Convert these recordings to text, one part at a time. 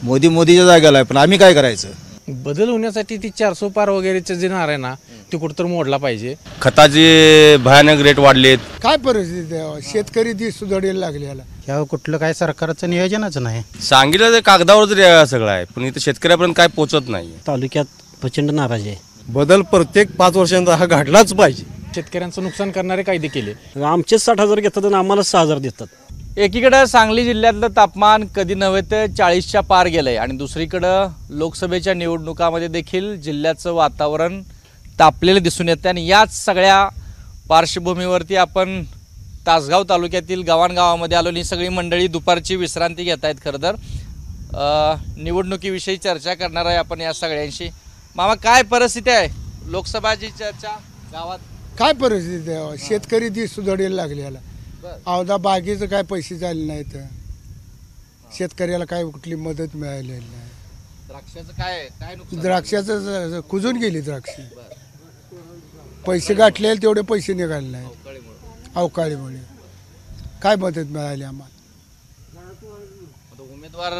मोदीच्या जागेला आहे, पण आम्ही काय करायचं? बदल होण्यासाठी ती 400 पार वगैरेचं जे नार आहे ना ते कुठंतर मोडला पाहिजे. खताचे भयानक रेट वाढलेत. काय परिस्थिती आहे? शेतकरी ती सुधारायला लागले याला. यावर कुठलं काय सरकारचं नियोजनच नाही. सांगितलं ते कागदावर तरी सगळं आहे, पण इथं शेतकऱ्यापर्यंत काय पोहोचत नाही. तालुक्यात प्रचंड नाराजी आहे. बदल प्रत्येक 5 वर्षांचा हा घडलाच पाहिजे. शेतकऱ्यांचं नुकसान करणारे कायदे केले. आमचे 60,000 घेतात आणि आम्हाला 6,000 देतात. एकीकडे सांगली जिल्ह्यातलं तापमान कधी नव्हे तर 40च्या पार गेलंय आणि दुसरीकडं लोकसभेच्या निवडणुकामध्ये देखील जिल्ह्याचं वातावरण तापलेलं दिसून येतं. आणि याच सगळ्या पार्श्वभूमीवरती आपण तासगाव तालुक्यातील गावांगावामध्ये आलो. ही सगळी मंडळी दुपारची विश्रांती घेत आहेत. खरं तर निवडणुकीविषयी चर्चा करणार आहे आपण या सगळ्यांशी. मामा, काय परिस्थिती आहे? लोकसभाची चर्चा गावात काय परिस्थिती आहे? शेतकरी ती सुधारायला लागले याला. अवधा बागेचं काय पैसे झाले नाहीत. शेतकऱ्याला काय कुठली मदत मिळालेली नाही. द्राक्षाचं काय नुकसान? द्राक्षाचं कुजून गेली द्राक्ष. पैसे गाठले तेवढे पैसे निघाले नाही अवकाळीमुळे. काय मदत मिळाली आम्हाला? उमेदवार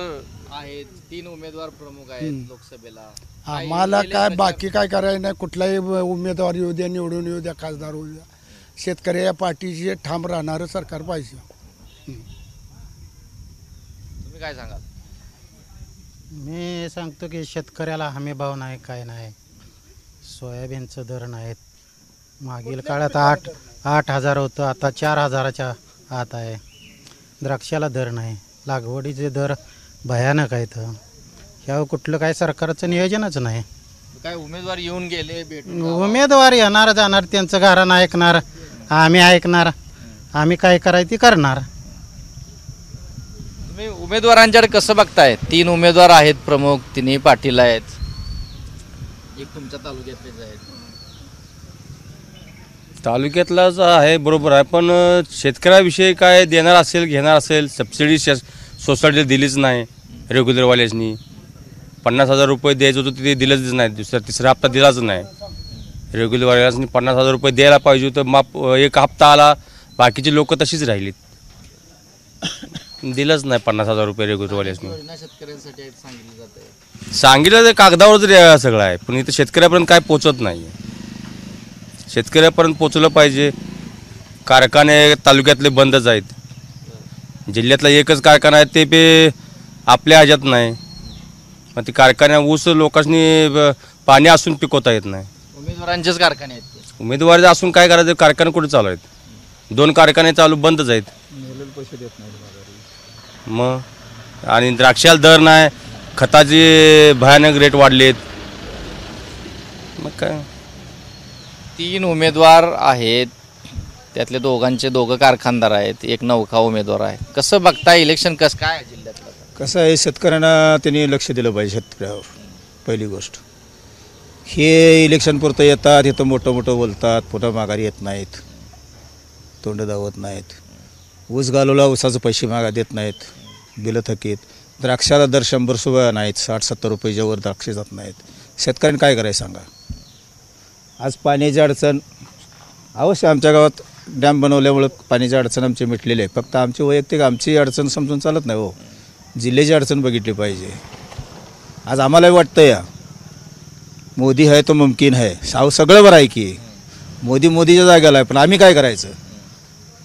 आहेत, 3 उमेदवार प्रमुख आहेत लोकसभेला. आम्हाला काय बाकी काय करायचं नाही. कुठलाही उमेदवार येऊ द्या, निवडून येऊ द्या, खासदार होऊ द्या, शेतकऱ्या पाठीशी ठाम राहणारं सरकार पाहिजे. तुम्ही काय सांगाल? मी सांगतो की शेतकऱ्याला हमी भाव नाही, काय नाही. सोयाबीनचं दर नाहीत. मागील काळात 8,000 होतं, आता 4,000च्या आत आहे. द्राक्षाला दर नाही. लागवडीचे दर भयानक आहेत. यावर कुठलं काय सरकारचं नियोजनच नाही. काय उमेदवार येऊन गेले, उमेदवार येणार जाणार, त्यांचं घराणं ऐकणार, आम्ही ऐकणार, आम्ही काय करायचं ते करणार. तुम्ही उमेदवारांच्याकडे कसं बघताय? 3 उमेदवार आहेत प्रमुख, 3ही पाटील आहेत, एक तुमच्या तालुक्यातलेच आहेत. तालुक्यातलाच आहे, बरोबर आहे, पण शेतकऱ्याविषयी काय देणार असेल, घेणार असेल, सबसिडी सोसायटीला दिलीच नाही. रेग्युलरवाल्यासनी 50,000 रुपये द्यायचं होतं ते दिलंच नाही. तिसरा हप्ता दिलाच नाही. रेग्युलरवाल्यासनी 50,000 रुपये द्यायला पाहिजे होतं. माप एक हप्ता आला, बाकीची लोक तशीच राहिलीत. दिलंच नाही 50,000 रुपये रेग्युलरवाल्यासनी. शेतकऱ्यांसाठी सांगितलं जातं. सांगितलं ते कागदावर तरी सगळं आहे, पण इथं शेतकऱ्यापर्यंत काय पोचत नाही. शेतकऱ्यापर्यंत पोचलं पाहिजे. कारखाने तालुक्यातले बंदच आहेत. जिल्ह्यातला एकच कारखाना आहे, ते पे आपल्या ह्याच्यात नाही. मग ते कारखान्या ऊस लोकांनी पाणी असून पिकवता येत नाही. उमेदवारांचेच कारखाने आहेत. उमेदवार असून काय करायचं? कारखाने कुठे चालू आहेत? 2 कारखाने चालू बंदच आहेत. पैसे देत नाही. मग आणि द्राक्षाला दर नाही. खताचे भयानक रेट वाढलेत. मग काय 3 उमेदवार आहेत, त्यातले दोघं कारखानदार आहेत, एक नौका उमेदवार आहे. कसं बघताय इलेक्शन? कसं काय जिल्ह्यातलं? कसं आहे, शेतकऱ्यांना त्यांनी लक्ष दिलं पाहिजे शेतकऱ्यावर. पहिली गोष्ट, हे इलेक्शनपुरतं येतात, इथं मोठं बोलतात, पुन्हा माघारी येत नाहीत, तोंड दावत नाहीत. ऊस घालवला, ऊसाचे पैसे मागा देत नाहीत, बिलं थकीत. द्राक्षाला दर 100 सुद्धा नाहीत. 60-70 रुपयाच्या वर द्राक्षे जात नाहीत. शेतकऱ्यांनी काय करायचं सांगा? आज पाण्याची अडचण अवश्य आमच्या गावात डॅम बनवल्यामुळं पाण्याची अडचण आमची मिटलेली आहे. फक्त आमची वैयक्तिक आमची अडचण समजून चालत नाही हो. जिल्ह्याची अडचण बघितली पाहिजे. आज आम्हालाही वाटतं या मोदी आहे तो मुमकिन आहे. सगळं बरं आहे की मोदीच्या जागेला आहे, पण आम्ही काय करायचं?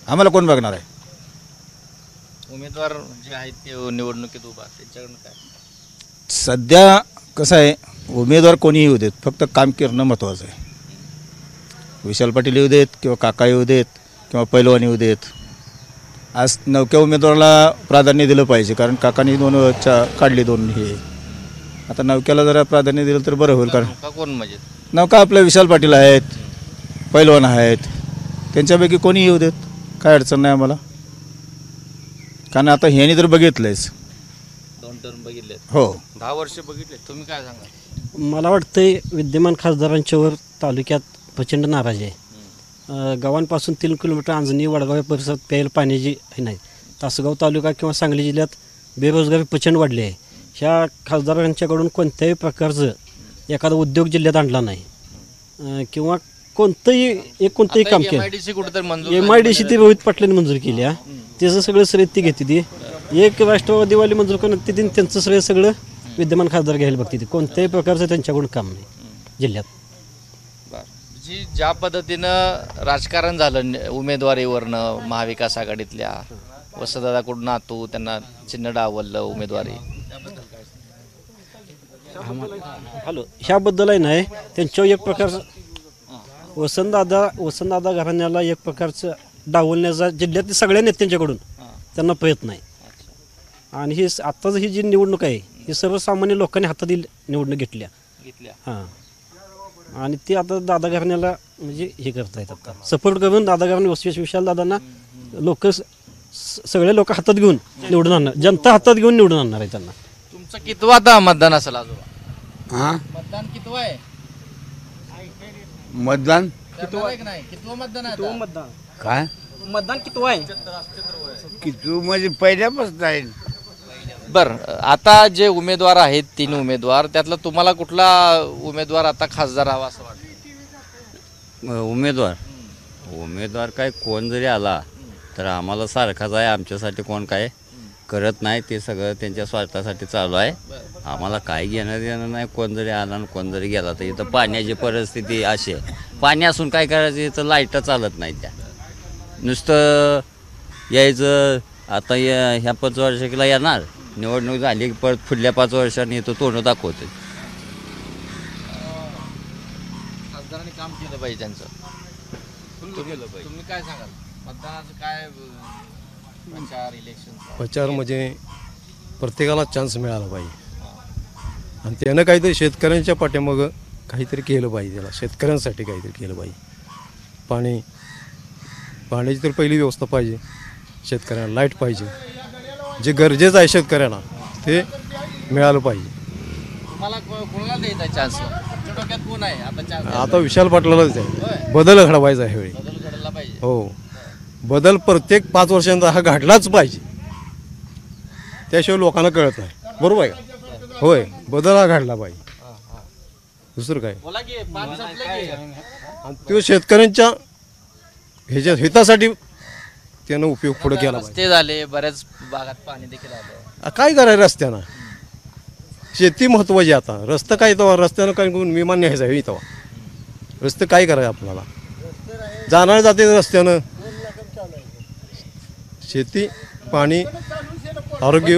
आम्हाला कोण बघणार आहे? उमेदवार जे आहेत ते निवडणुकीत उभा, त्यांच्याकडून काय सध्या कसं आहे, उमेदवार कोणीही येऊ देत, फक्त काम करणं महत्त्वाचं आहे. विशाल पाटील येऊ देत किंवा काका येऊ देत किंवा पैलवान येऊ देत. आज नवक्या उमेदवाराला प्राधान्य दिलं पाहिजे, कारण काकांनी 2 काढली 2 हे. आता नवक्याला जरा प्राधान्य दिलं तर बरं होईल. कारण कोण म्हणजे नवका आपले विशाल पाटील आहेत, पैलवान आहेत, त्यांच्यापैकी कोणी येऊ देत, काय अडचण नाही आम्हाला. कारण आता ह्यांनी तर बघितलंयच, 2 टर्म बघितले. हो, 10 वर्ष बघितले. तुम्ही काय सांगा? मला वाटतंय विद्यमान खासदारांच्यावर तालुक्यात प्रचंड नाराजी आहे. गावांपासून 3 किलोमीटर अंजनी वडगाव या परिसरात प्यायला पाण्याची हे नाही. तासगाव तालुका किंवा सांगली जिल्ह्यात बेरोजगारी प्रचंड वाढली आहे. ह्या खासदारांच्याकडून कोणत्याही प्रकारचं एखादा उद्योग जिल्ह्यात आणला नाही किंवा कोणतंही काम केलं. MIDC ती रोहित पाटलांनी मंजूर केली. त्याचं सगळं श्रेय ती घेते. ती एक राष्ट्रवादीवाली मंजूर करण्यात त्यांचं श्रेय सगळं विद्यमान खासदार घ्यायला बघते ते कोणत्याही प्रकारचं त्यांच्याकडून काम नाही जिल्ह्यात. जी ज्या पद्धतीनं राजकारण झालं उमेदवारीवरनं महाविकास आघाडीतल्या वसंतदादाकडून नातू त्यांना चिन्ह डावललं उमेदवारी. हॅलो ह्याबद्दल आहे नाही त्यांच्यावर एक प्रकारचं वसंतदादा घराण्याला एक प्रकारचं डावलण्याचा जिल्ह्यातील सगळ्या नेत्यांच्याकडून त्यांना प्रयत्न आहे. आणि ही आत्ताच ही जी निवडणूक आहे ही सर्वसामान्य लोकांनी हातातील निवडणूक घेतल्या. हां आणि ते आता दादा घराण्याला म्हणजे हे करतायत आता सपोर्ट करून दादा घराणे विशाल दादांना लोक सगळे लोक हातात घेऊन निवडून आणणार, जनता हातात घेऊन निवडून आणणार आहे त्यांना. तुमचं कितवं आता मतदान असेल आजोबा? हां मतदान कितवं आहे? मतदान करणार आहे की नाही? कितवं मतदान आहे आता? काय मतदान किती आहे? किती म्हणजे पहिल्यापासून आहे. बरं आता जे उमेदवार आहेत 3 उमेदवार त्यातला तुम्हाला कुठला उमेदवार आता खासदार हवा असं वाटतं? उमेदवार काय कोण जरी आला तर आम्हाला सारखाच आहे. आमच्यासाठी कोण काय करत नाही, ते सगळं त्यांच्या स्वार्थासाठी चालू आहे. आम्हाला काय घेणं देणं नाही. कोण जरी आला आणि कोण जरी गेला तर इथं पाण्याची परिस्थिती अशी आहे, पाणी असून काय करायचं, इथं लाईटं चालत नाही. त्या नुसतं यायचं आता ह्या 5 वर्षाला येणार, निवडणूक झाली की परत पुढल्या 5 वर्षांनी इथं तोंड दाखवते. खासदारांनी काम केलं पाहिजे त्यांचं. तुम्ही काय सांगाल मतदानाचं काय प्रचार इलेक्शन? प्रचार म्हणजे प्रत्येकाला चान्स मिळाला पाहिजे आणि त्यानं काहीतरी शेतकऱ्यांच्या पाठीमागं काहीतरी केलं पाहिजे. त्याला शेतकऱ्यांसाठी काहीतरी केलं पाहिजे. पाण्याची तर पहिली व्यवस्था पाहिजे. शेतकऱ्यांना लाईट पाहिजे. जे गरजेचं आहे शेतकऱ्यांना ते मिळालं पाहिजे. तुम्हाला कोणाला द्यायचा चान्स? तुमच्या डोक्यात कोण आहे आता चान्स? आता विशाल पाटलालाच आहे. बदल घडवायचा आहे वेळी. बदल घडायला पाहिजे. हो बदल प्रत्येक 5 वर्षांचा हा घडलाच पाहिजे. त्याशिवाय लोकांना कळत नाही. बरोबर आहे का? होय बदल हा घडला पाहिजे. दुसरं काय बोला की पाणी संपलं की? आणि तो शेतकऱ्यांच्या ह्याच्या हितासाठी त्यानं उपयोग पुढे केला पाहिजे. रस्ते झाले, बऱ्याच भागात पाणी देखील आलं. काय करायचं रस्त्यानं? शेती महत्वाची. आता रस्ता काय तेव्हा रस्त्यानं काय करून विमान न्यायचं आहे तेव्हा रस्ते काय करायचं आपल्याला? जाणार जाते रस्त्यानं. शेती, पाणी, आरोग्य.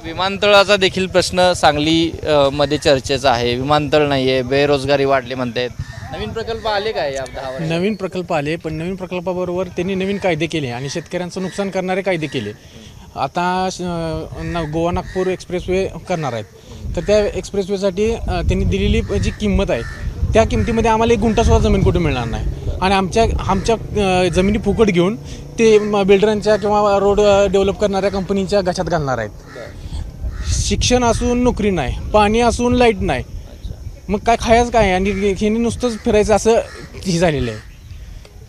विमानतळाचा देखील प्रश्न सांगली मध्ये चर्चेचा आहे. विमानतळ नाहीये, बेरोजगारी वाढली म्हणतात. नवीन प्रकल्प आले काय या 10 वर्षात? नवीन प्रकल्प आले, पण नवीन प्रकल्पाबरोबर त्यांनी नवीन कायदे केले आणि शेतकऱ्यांचं नुकसान करणारे कायदे केले. आता गोवा नागपूर एक्सप्रेसवे करणार आहेत, तर त्या एक्सप्रेसवेसाठी त्यांनी दिलेली जी किंमत आहे त्या किमतीमध्ये आम्हाला 1 गुंठासुद्धा जमीन कुठे मिळणार नाही. आणि आमच्या जमिनी फुकट घेऊन ते बिल्डरांच्या किंवा रोड डेव्हलप करणाऱ्या कंपनीच्या घशात घालणार आहेत. शिक्षण असून नोकरी नाही, पाणी असून लाईट नाही, मग काय खायचं काय? आणि हे नुसतंच फिरायचं असं हे झालेलं आहे.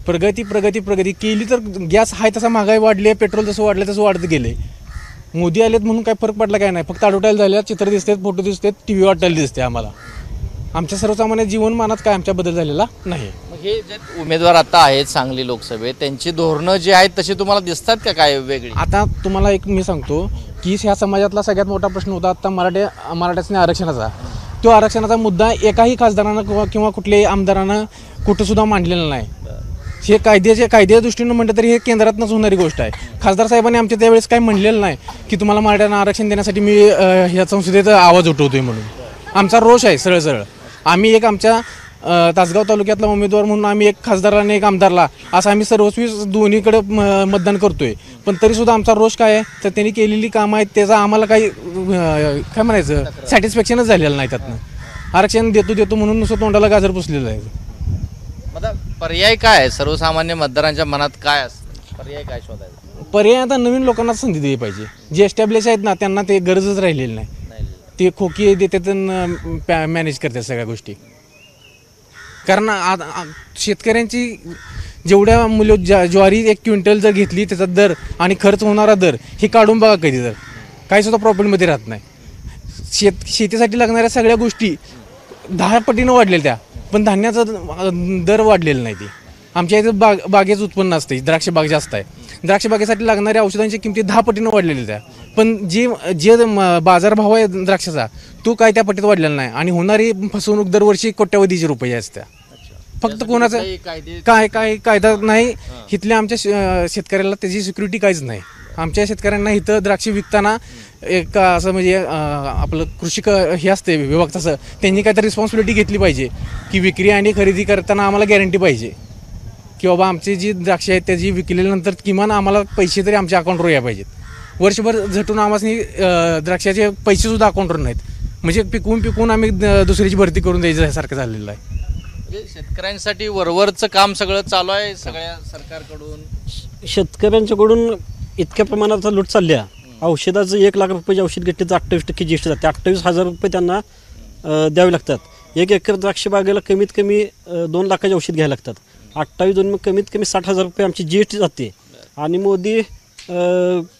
प्रगती केली तर गॅस आहे तसा महागाई वाढली आहे, पेट्रोल जसं वाढलं तसं वाढत गेले. मोदी आलेत म्हणून काय फरक पडला काय नाही. फक्त आडवटायला झाल्या, चित्र दिसतात, फोटो दिसतात, TV वाटायला दिसते आम्हाला. आमच्या सर्वसामान्य जीवनमानात काय आमच्या बदल झालेला नाही. मग हे जे उमेदवार आता आहेत सांगली लोकसभेत त्यांची धोरणं जी आहेत तशी तुम्हाला दिसतात का काय वेगळी? आता तुम्हाला एक मी सांगतो की ह्या समाजातला सगळ्यात मोठा प्रश्न होता आता मराठ्याच्या आरक्षणाचा. तो आरक्षणाचा मुद्दा एकाही खासदारानं किंवा कुठल्याही आमदारानं कुठंसुद्धा मांडलेला नाही. हे कायद्याच्या दृष्टीनं म्हटलं तरी हे केंद्रातनंच होणारी गोष्ट आहे. खासदार साहेबांनी आमच्या त्यावेळेस काही म्हणलेलं नाही की तुम्हाला मराठ्यांना आरक्षण देण्यासाठी मी ह्या संसदेत आवाज उठवतोय म्हणून. आमचा रोष आहे सरळ. आम्ही एक आमच्या तासगाव तालुक्यातला उमेदवार म्हणून आम्ही एक खासदाराने एक आमदारला असं आम्ही सर्वस्वी दोन्हीकडे मतदान करतोय. पण तरीसुद्धा आमचा रोष काय आहे तर त्यांनी केलेली कामं आहेत त्याचा आम्हाला काही काय म्हणायचं सॅटिस्फॅक्शनच झालेलं नाही. त्यातनं आरक्षण देतो म्हणून नुसतं तोंडाला गाजर पुसलेलं आहे. पर्याय काय आहे? सर्वसामान्य मतदारांच्या मनात काय असतं? पर्याय काय शोधायचा? पर्याय आता नवीन लोकांना संधी दिली पाहिजे. जे एस्टॅब्लिश आहेत ना त्यांना ते गरजच राहिलेली नाही. ते खोकी देतात, मॅनेज करतात सगळ्या गोष्टी. कारण शेतकऱ्यांची जेवढ्या मूल्य ज्वारी 1 क्विंटल जर घेतली त्याचा दर आणि खर्च होणारा दर हे काढून बघा कधी तर काही सुद्धा प्रॉफिटमध्ये राहत नाही. शेतीसाठी लागणाऱ्या सगळ्या गोष्टी 10 पटीनं वाढलेल्या त्या, पण धान्याचा दर वाढलेला नाही. ती आमच्या इथं बागेचं उत्पन्न असते, द्राक्ष बाग जास्त आहे. द्राक्ष बागेसाठी लागणाऱ्या औषधांची किमती 10 पटीनं वाढलेल्या त्या, पण जे बाजारभाव आहे द्राक्षाचा तो काय त्या पट्टीत वाढलेला नाही आणि होणारी फसवणूक दरवर्षी कोट्यावधीची रुपये असत्या. फक्त कोणाचं काय काय कायदा नाही इथल्या आमच्या शेतकऱ्याला त्याची सिक्युरिटी काहीच नाही. आमच्या शेतकऱ्यांना इथं द्राक्ष विकताना एक असं म्हणजे आपलं कृषी हे असते विभाग तसं त्यांनी काहीतरी रिस्पॉन्सिबिलिटी घेतली पाहिजे की विक्री आणि खरेदी करताना आम्हाला गॅरंटी पाहिजे की बाबा आमची जी द्राक्ष आहेत त्याची विकल्यानंतर किमान आम्हाला पैसे तरी आमच्या अकाउंटवर यायला पाहिजेत. वर्षभर झटून आम्हाला द्राक्षाचे पैसेसुद्धा अकाउंटवर नाहीत म्हणजे पिकवून आम्ही दुसऱ्याची भरती करून द्यायच्यासारखं झालेलं आहे. शेतकऱ्यांसाठी वरवरचं काम सगळं चालू आहे सगळ्या सरकारकडून. शेतकऱ्यांच्याकडून इतक्या प्रमाणात लूट चालली आहे. औषधाचं 1 लाख रुपयाचे औषध घेतले तर 28% GST जाते. 28,000 रुपये त्यांना द्यावे लागतात. 1 एकर द्राक्ष बागेला कमीत कमी 2 लाखाचे औषध घ्यायला लागतात. 28 मग कमीत कमी 60,000 रुपये आमची GST जाते. आणि मोदी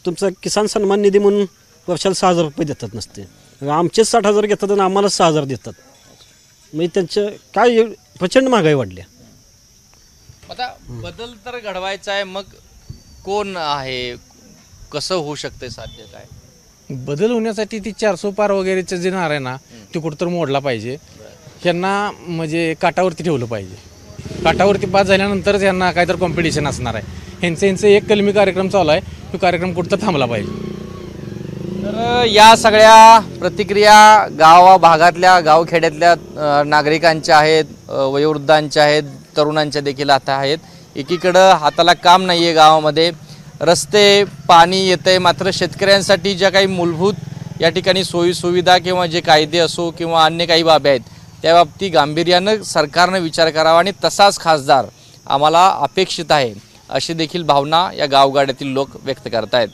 तुमचा किसान सन्मान निधी म्हणून वर्षाला 6,000 रुपये देतात नसते. आमचेच 60,000 घेतात आणि आम्हाला 6,000 देतात. म्हणजे त्यांचं काय प्रचंड महागाई वाढली. आता बदल तर घडवायचा आहे मग कोण आहे कसं होऊ शकते साध्य काय बदल होण्यासाठी ती 400 पार वगैरेचं जे नार आहे ना ते कुठंतर मोडला पाहिजे. ह्यांना म्हणजे काटावरती ठेवलं पाहिजे. काटावरती पास झाल्यानंतरच ह्यांना काहीतरी कॉम्पिटिशन असणार आहे. ह्यांचं एक कलमी कार्यक्रम चालू आहे तो कार्यक्रम कुठं थांबला पाहिजे. तर या सगळ्या प्रतिक्रिया भागातल्या गावखेड्यातल्या नागरिकांच्या आहेत, वयोवृद्धांच्या आहेत, तरुणांच्या देखील आता आहेत. एकीकडं हाताला काम नाही आहे गावामध्ये, रस्ते पाणी येतंय, मात्र शेतकऱ्यांसाठी ज्या काही मूलभूत या ठिकाणी सोयीसुविधा किंवा जे कायदे असो किंवा अन्य काही बाबी आहेत त्या बाबतीत गांभीर्यानं सरकारनं विचार करावा आणि तसाच खासदार आम्हाला अपेक्षित आहे अशी देखील भावना या गावगाड्यातील लोक व्यक्त करत आहेत.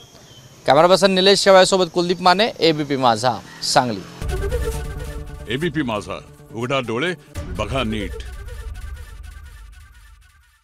कॅमेरा पर्सन निलेश शेवाळ्यासोबत कुलदीप माने, ABP माझा, सांगली. ABP माझा, उघडा डोळे बघा नीट.